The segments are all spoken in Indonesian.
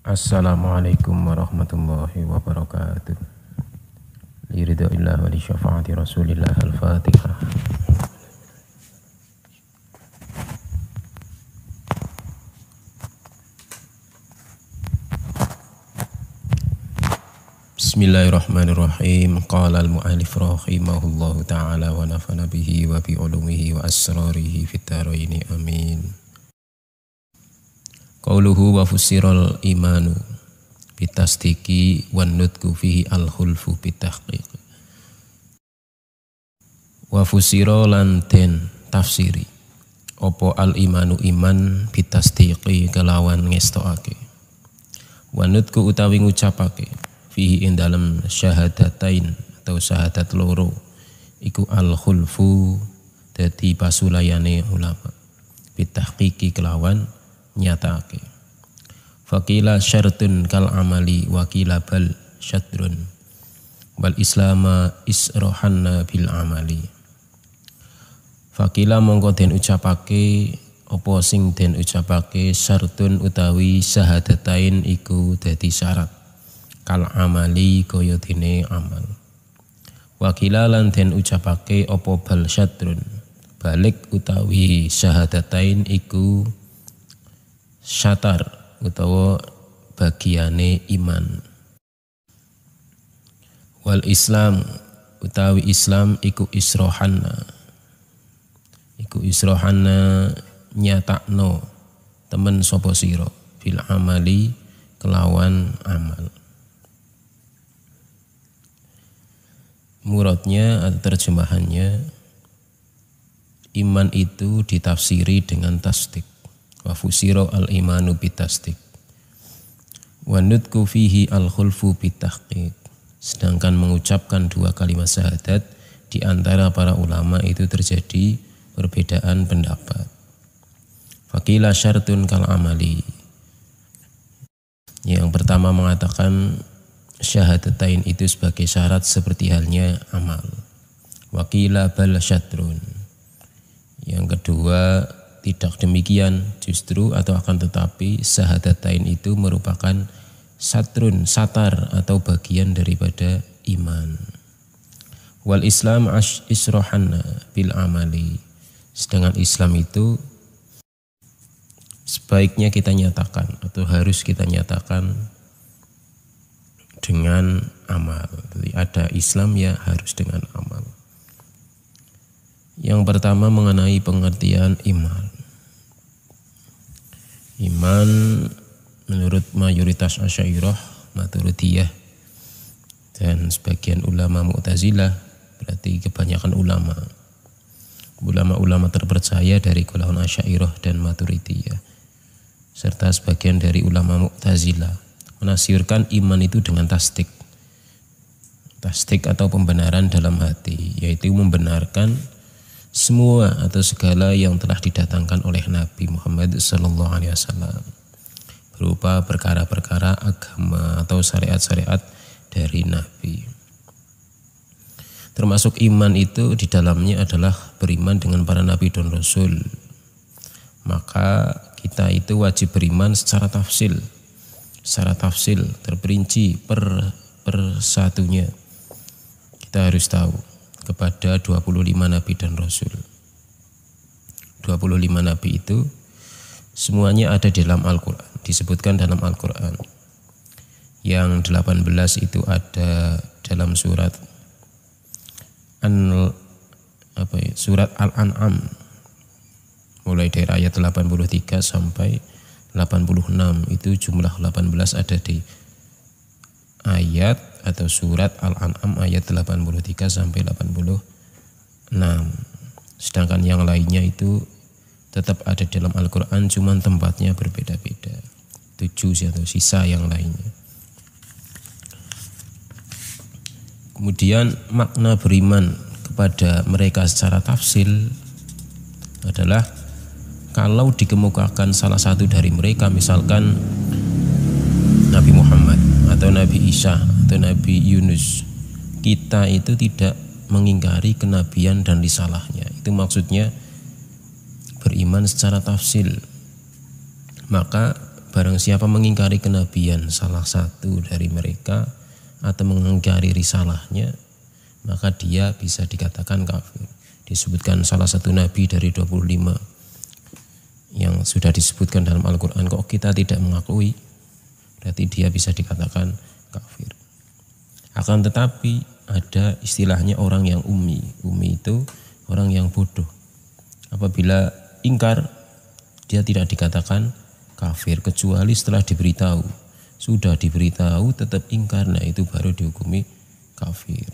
Assalamualaikum warahmatullahi wabarakatuh. Liridha'illah wa li syafaati rasulillah al-fatihah. Bismillahirrahmanirrahim. Qala al-mu'allif rahimahullahu ta'ala wa nafana bihi wa bi ulumihi wa asrarihi fit dharaini amin. Qauluhu wa fussiral imanu bitasdiki wan nutku fihi al-khulfu bitahqiq. Wa fussira lan den tafsiri opo al-imanu iman bitasdiki kelawan ngestokake. Wan nutku utawi ngucapake fihi ing dalem syahadatain atau syahadat loro iku al-khulfu dadi pasulayane ulama bitahqiqi kelawan nyatake. Faqila syartun kal amali wakila bal syadrun wal islama isrohanna bil amali. Faqila mongko den ucapake apa sing den ucapake syartun utawi syahadatain iku dadi syarat kal amali kaya dene amal. Wakila lan den ucapake apa bal syadrun balik utawi syahadatain iku syatar utawa bagiane iman. Wal islam utawi islam iku isrohanna nyatakno temen sapa sira bil amali kelawan amal. Muradnya atau terjemahannya, iman itu ditafsiri dengan tasdik. Wa fusira al-imanu bitasdik wa nutku fihi al-khulfu bitahqiq. Sedangkan mengucapkan dua kalimat syahadat di antara para ulama itu terjadi perbedaan pendapat. Faqila syartun kal amali. Yang pertama mengatakan syahadatain itu sebagai syarat seperti halnya amal. Waqila bal syadrun. Yang kedua tidak demikian, justru atau akan tetapi syahadatain itu merupakan satar atau bagian daripada iman. Wal islam isrohanna bil amali. Sedangkan Islam itu sebaiknya kita nyatakan atau harus kita nyatakan dengan amal. Jadi ada Islam ya harus dengan amal. Yang pertama mengenai pengertian iman. Iman menurut mayoritas Asy'ariyah, Maturidiyah dan sebagian ulama Mu'tazilah, berarti kebanyakan ulama terpercaya dari golongan Asy'ariyah dan Maturidiyah, serta sebagian dari ulama Mu'tazilah menafsirkan iman itu dengan tasdik atau pembenaran dalam hati, yaitu membenarkan semua atau segala yang telah didatangkan oleh Nabi Muhammad SAW berupa perkara-perkara agama atau syariat-syariat dari Nabi. Termasuk iman itu di dalamnya adalah beriman dengan para Nabi dan Rasul. Maka kita itu wajib beriman secara tafsil terperinci per satunya. Kita harus tahu kepada 25 Nabi dan Rasul. 25 Nabi itu semuanya ada di dalam Al-Quran, disebutkan dalam Al-Quran. Yang 18 itu ada dalam surat Al-An'am, mulai dari ayat 83 sampai 86, itu jumlah 18 ada di ayat atau surat Al-An'am ayat 83 sampai 86. Sedangkan yang lainnya itu tetap ada dalam Al-Quran, cuman tempatnya berbeda-beda. 7 atau sisa yang lainnya. Kemudian makna beriman kepada mereka secara tafsil adalah kalau dikemukakan salah satu dari mereka, misalkan Nabi Muhammad atau Nabi Isa atau Nabi Yunus, kita itu tidak mengingkari kenabian dan risalahnya. Itu maksudnya beriman secara tafsil. Maka barang siapa mengingkari kenabian salah satu dari mereka atau mengingkari risalahnya, maka dia bisa dikatakan kafir. Disebutkan salah satu nabi dari 25 yang sudah disebutkan dalam Al-Quran, kok kita tidak mengakui, berarti dia bisa dikatakan kafir. Akan tetapi ada istilahnya orang yang ummi. Ummi itu orang yang bodoh. Apabila ingkar, dia tidak dikatakan kafir kecuali setelah diberitahu. Sudah diberitahu tetap ingkar, nah itu baru dihukumi kafir.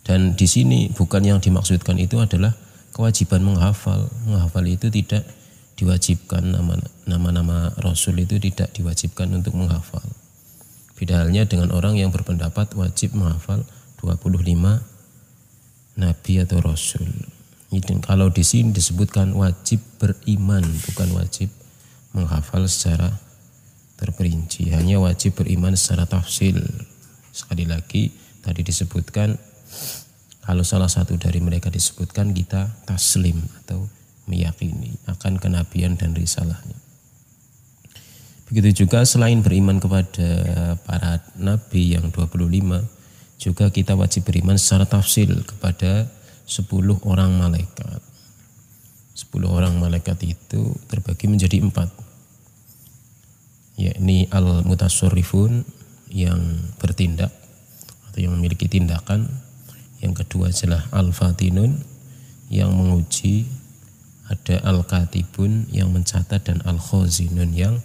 Dan di sini bukan yang dimaksudkan itu adalah kewajiban menghafal. Menghafal itu tidak diwajibkan, nama-nama Rasul itu tidak diwajibkan untuk menghafal. Beda halnya dengan orang yang berpendapat wajib menghafal 25 Nabi atau Rasul. Kalau di sini disebutkan wajib beriman, bukan wajib menghafal secara terperinci, hanya wajib beriman secara tafsil. Sekali lagi tadi disebutkan, kalau salah satu dari mereka disebutkan, kita taslim atau meyakini akan kenabian dan risalahnya. Begitu juga selain beriman kepada para nabi yang 25, juga kita wajib beriman secara tafsil kepada 10 orang malaikat. 10 orang malaikat itu terbagi menjadi 4, yakni al-mutasorrifun yang bertindak atau yang memiliki tindakan. Yang kedua adalah al-fatinun yang menguji, ada al-katibun yang mencatat, dan al-khazinun yang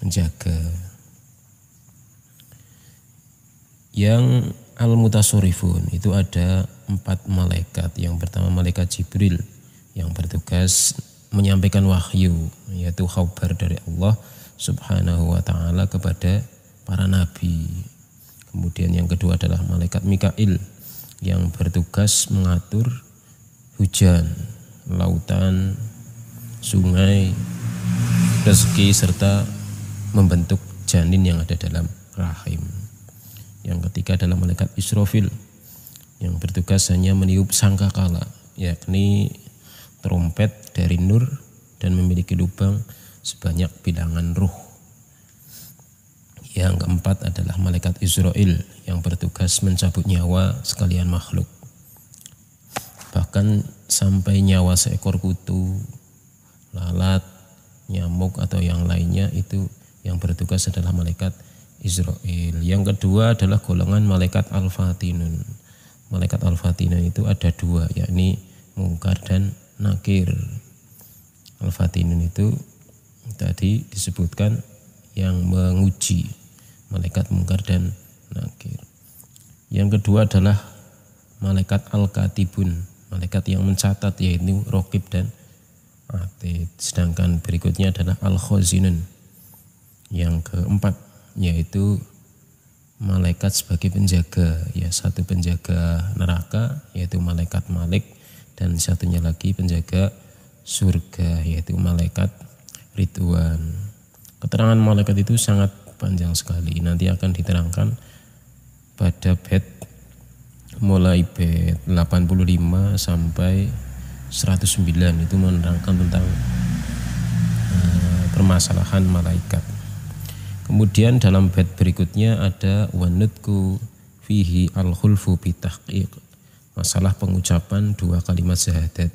menjaga. Yang al-mutasorrifun itu ada 4 malaikat. Yang pertama malaikat Jibril yang bertugas menyampaikan wahyu, yaitu khabar dari Allah Subhanahu wa ta'ala kepada para nabi. Kemudian yang kedua adalah malaikat Mikail yang bertugas mengatur hujan, lautan, sungai, rezeki, serta membentuk janin yang ada dalam rahim. Yang ketiga adalah malaikat Israfil yang bertugas hanya meniup sangkakala, yakni trompet dari nur, dan memiliki lubang sebanyak bilangan ruh. Yang keempat adalah malaikat Israel yang bertugas mencabut nyawa sekalian makhluk. Bahkan sampai nyawa seekor kutu, lalat, nyamuk atau yang lainnya, itu yang bertugas adalah malaikat Israel. Yang kedua adalah golongan malaikat al-fatinun. Malaikat al-fatinun itu ada 2, yakni mungkar dan nakir. Al-fatinun itu tadi disebutkan yang menguji, malaikat mungkar dan nakir. Yang kedua adalah malaikat al-katibun, malaikat yang mencatat, yaitu raqib dan atid. Sedangkan berikutnya adalah al-khazinun. Yang keempat yaitu malaikat sebagai penjaga, ya, satu penjaga neraka yaitu malaikat Malik, dan satunya lagi penjaga surga yaitu malaikat Ridwan. Keterangan malaikat itu sangat panjang sekali, nanti akan diterangkan pada bait mulai bait 85 sampai 109, itu menerangkan tentang permasalahan malaikat. Kemudian dalam bait berikutnya ada wanutku fihi al-khulfu bitahqiq, masalah pengucapan 2 kalimat syahadat.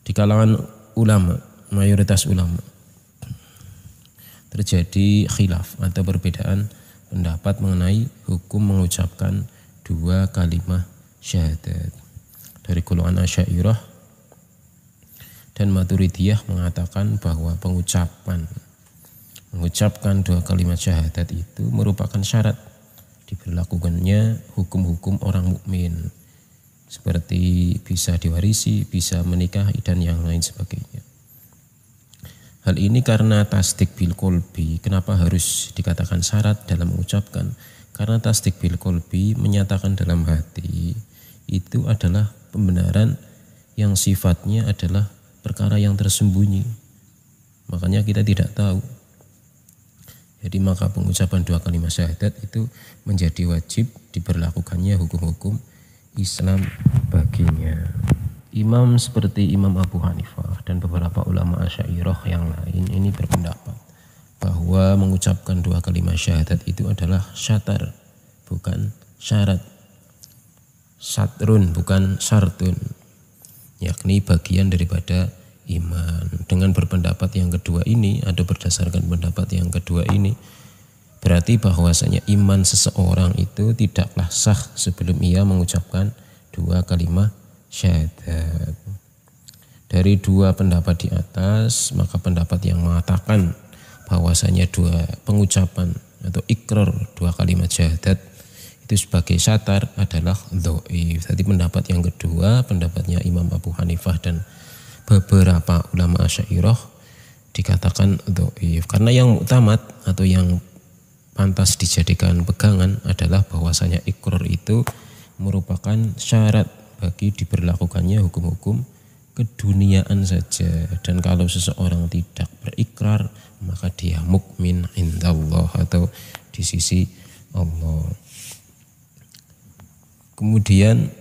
Di kalangan ulama, mayoritas ulama, terjadi khilaf atau perbedaan pendapat mengenai hukum mengucapkan 2 kalimat syahadat. Dari golongan Asy'ariyah dan Maturidiyah mengatakan bahwa mengucapkan 2 kalimat syahadat itu merupakan syarat diberlakukannya hukum-hukum orang mukmin, seperti bisa diwarisi, bisa menikahi, dan yang lain sebagainya. Hal ini karena tasdik bil qalbi. Kenapa harus dikatakan syarat dalam mengucapkan? Karena tasdik bil qalbi menyatakan dalam hati itu adalah pembenaran yang sifatnya adalah perkara yang tersembunyi. Makanya kita tidak tahu. Jadi maka pengucapan 2 kalimat syahadat itu menjadi wajib diberlakukannya hukum-hukum Islam baginya. Imam seperti Imam Abu Hanifah dan beberapa ulama Asy'ariyah yang lain ini berpendapat bahwa mengucapkan dua kalimat syahadat itu adalah syatar, bukan syarat. Satrun bukan syartun, yakni bagian daripada iman. Dengan berpendapat yang kedua ini, atau berdasarkan pendapat yang kedua ini, berarti bahwasanya iman seseorang itu tidaklah sah sebelum ia mengucapkan dua kalimat syahadat. Dari dua pendapat di atas, maka pendapat yang mengatakan bahwasanya dua pengucapan atau ikrar dua kalimat syahadat itu sebagai syatar adalah dhaif. Tadi pendapat yang kedua, pendapatnya Imam Abu Hanifah dan beberapa ulama Asy'ariyah dikatakan dhaif. Karena yang muktamad atau yang pantas dijadikan pegangan adalah bahwasanya ikrar itu merupakan syarat bagi diberlakukannya hukum-hukum keduniaan saja. Dan kalau seseorang tidak berikrar, maka dia mukmin indallah atau di sisi Allah. Kemudian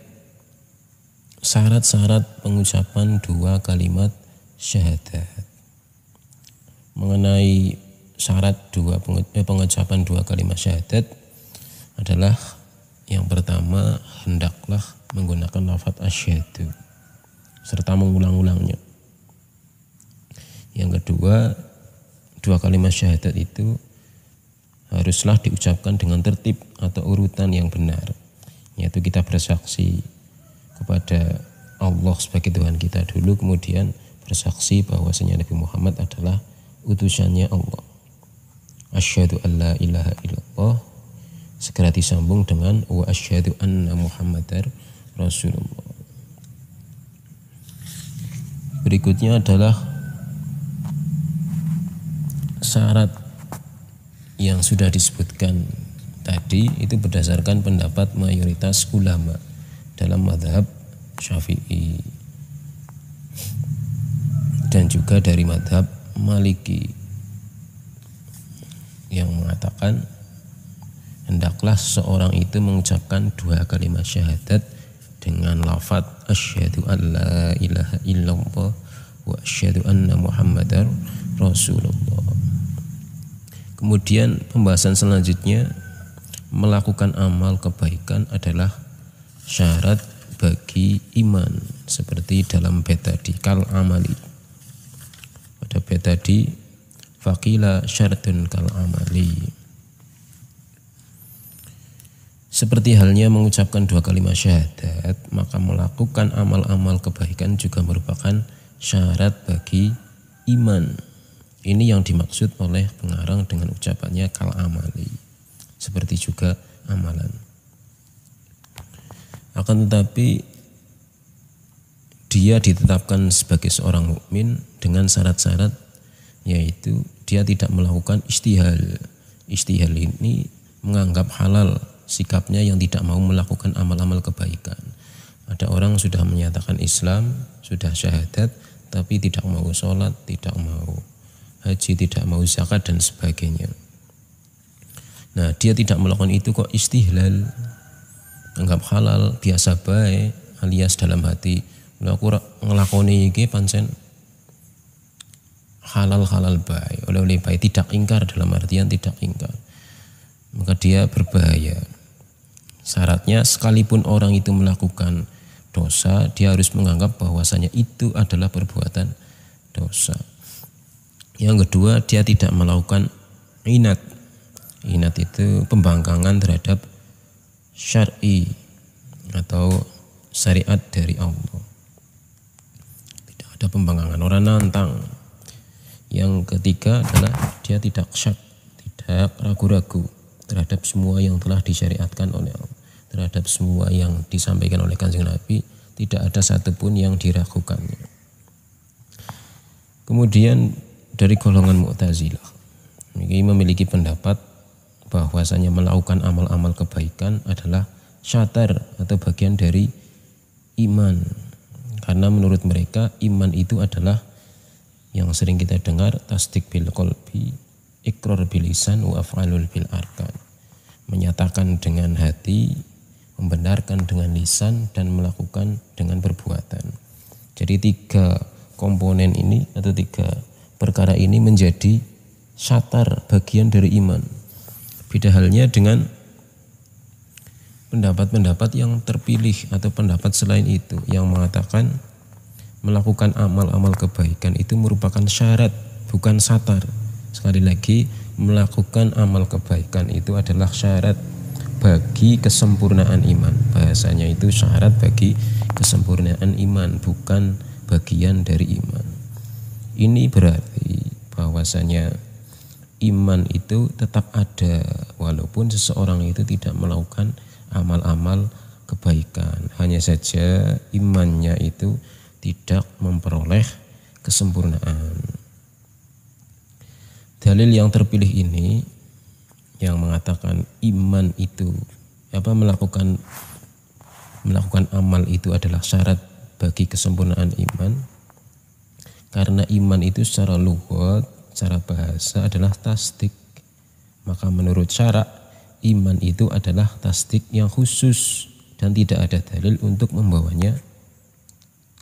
syarat-syarat pengucapan dua kalimat syahadat. Mengenai syarat pengucapan dua kalimat syahadat adalah yang pertama, hendaklah menggunakan lafaz asyhadu serta mengulang-ulangnya. Yang kedua, dua kalimat syahadat itu haruslah diucapkan dengan tertib atau urutan yang benar, yaitu kita bersaksi kepada Allah sebagai Tuhan kita dulu, kemudian bersaksi bahwasanya Nabi Muhammad adalah utusannya Allah. Asyhadu an la ilaha illallah, segera disambung dengan wa asyhadu anna Muhammadar Rasulullah. Berikutnya adalah syarat yang sudah disebutkan tadi itu berdasarkan pendapat mayoritas ulama dalam mazhab Syafi'i dan juga dari mazhab Maliki yang mengatakan hendaklah seorang itu mengucapkan dua kalimat syahadat dengan lafaz asyhadu an la ilaha illallah wa asyhadu anna Muhammadar Rasulullah. Kemudian pembahasan selanjutnya, melakukan amal kebaikan adalah syarat bagi iman, seperti dalam bait tadi kal amali. Pada bait tadi faqila syartun kal amali. Seperti halnya mengucapkan dua kalimat syahadat, maka melakukan amal-amal kebaikan juga merupakan syarat bagi iman. Ini yang dimaksud oleh pengarang dengan ucapannya kal amali, seperti juga amalan. Akan tetapi dia ditetapkan sebagai seorang mukmin dengan syarat-syarat, yaitu dia tidak melakukan istihal. Istihal ini menganggap halal sikapnya yang tidak mau melakukan amal-amal kebaikan. Ada orang sudah menyatakan Islam, sudah syahadat, tapi tidak mau sholat, tidak mau haji, tidak mau zakat dan sebagainya. Nah, dia tidak melakukan itu kok istihlal, anggap halal, biasa baik, alias dalam hati, aku ngelakoni iki pancen halal baik, oleh baik, tidak ingkar, dalam artian tidak ingkar, maka dia berbahaya. Syaratnya sekalipun orang itu melakukan dosa, dia harus menganggap bahwasanya itu adalah perbuatan dosa. Yang kedua, dia tidak melakukan inat. Inat itu pembangkangan terhadap syar'i atau syariat dari Allah. Tidak ada pembangkangan, orang nantang. Yang ketiga adalah dia tidak syak, tidak ragu-ragu terhadap semua yang telah disyariatkan oleh Allah, terhadap semua yang disampaikan oleh Kanjeng Nabi, tidak ada satupun yang diragukannya. Kemudian dari golongan Mu'tazilah, ini memiliki pendapat bahwasanya melakukan amal-amal kebaikan adalah syatar atau bagian dari iman, karena menurut mereka iman itu adalah yang sering kita dengar tasdik bil qalbi, ikrar bil lisan wa af'alul bil arkan. Menyatakan dengan hati, membenarkan dengan lisan dan melakukan dengan perbuatan. Jadi 3 komponen ini atau 3 perkara ini menjadi syatar bagian dari iman. Beda halnya dengan pendapat-pendapat yang terpilih atau pendapat selain itu yang mengatakan melakukan amal-amal kebaikan itu merupakan syarat, bukan syatar. Sekali lagi, melakukan amal kebaikan itu adalah syarat bagi kesempurnaan iman. Bahasanya itu syarat bagi kesempurnaan iman, bukan bagian dari iman. Ini berarti bahwasanya iman itu tetap ada walaupun seseorang itu tidak melakukan amal-amal kebaikan. Hanya saja imannya itu tidak memperoleh kesempurnaan. Dalil yang terpilih ini yang mengatakan iman itu melakukan amal itu adalah syarat bagi kesempurnaan iman. Karena iman itu secara lughat, secara bahasa adalah tasdik. Maka menurut syara iman itu adalah tasdik yang khusus dan tidak ada dalil untuk membawanya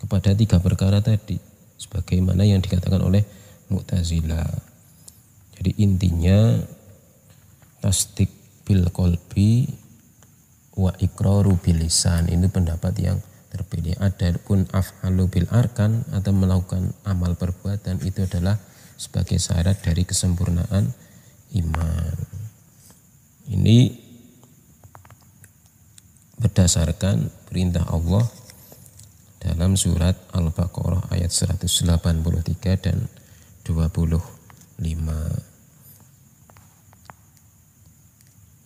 kepada 3 perkara tadi sebagaimana yang dikatakan oleh Mu'tazilah. Jadi intinya tasdik bil qalbi wa iqraru bil lisan, ini pendapat yang terpilih. Adapun af'alu bil arkan atau melakukan amal perbuatan itu adalah sebagai syarat dari kesempurnaan iman. Ini berdasarkan perintah Allah dalam surat Al-Baqarah ayat 183 dan 25.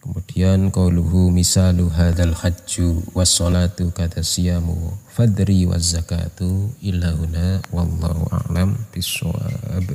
Kemudian qauluhu misalu hadzal hajju was-salatu kadasiyamu fadri waz zakatu illa huna wallahu a'lam bis-shawab.